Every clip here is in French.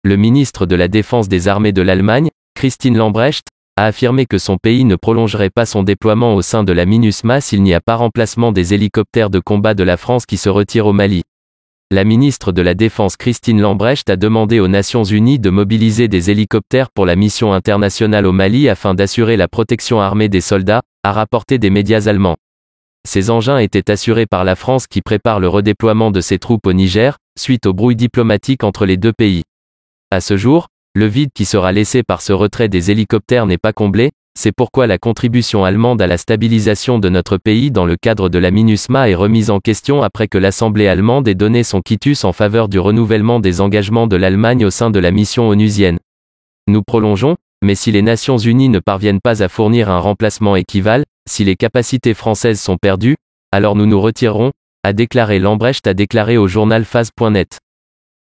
Le ministre de la Défense des armées de l'Allemagne, Christine Lambrecht, a affirmé que son pays ne prolongerait pas son déploiement au sein de la MINUSMA s'il n'y a pas remplacement des hélicoptères de combat de la France qui se retirent au Mali. La ministre de la Défense Christine Lambrecht a demandé aux Nations Unies de mobiliser des hélicoptères pour la mission internationale au Mali afin d'assurer la protection armée des soldats, a rapporté des médias allemands. Ces engins étaient assurés par la France qui prépare le redéploiement de ses troupes au Niger, suite aux brouilles diplomatiques entre les deux pays. À ce jour, le vide qui sera laissé par ce retrait des hélicoptères n'est pas comblé, c'est pourquoi la contribution allemande à la stabilisation de notre pays dans le cadre de la MINUSMA est remise en question après que l'Assemblée allemande ait donné son quitus en faveur du renouvellement des engagements de l'Allemagne au sein de la mission onusienne. Nous prolongeons, mais si les Nations Unies ne parviennent pas à fournir un remplacement équivalent, si les capacités françaises sont perdues, alors nous nous retirerons, a déclaré Lambrecht au journal Phase.net.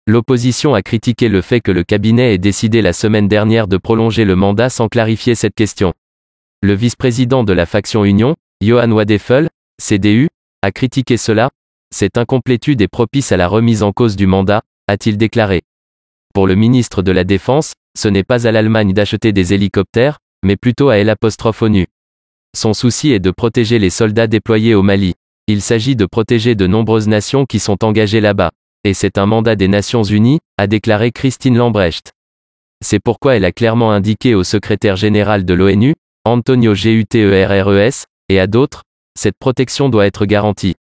L'opposition a critiqué le fait que le cabinet ait décidé la semaine dernière de prolonger le mandat sans clarifier cette question. Le vice-président de la faction Union, Johann Wadephel, CDU, a critiqué cela. Cette incomplétude est propice à la remise en cause du mandat, a-t-il déclaré. Pour le ministre de la Défense, ce n'est pas à l'Allemagne d'acheter des hélicoptères, mais plutôt à l'ONU. Son souci est de protéger les soldats déployés au Mali. Il s'agit de protéger de nombreuses nations qui sont engagées là-bas. Et c'est un mandat des Nations Unies, a déclaré Christine Lambrecht. C'est pourquoi elle a clairement indiqué au secrétaire général de l'ONU, Antonio Guterres, et à d'autres, cette protection doit être garantie.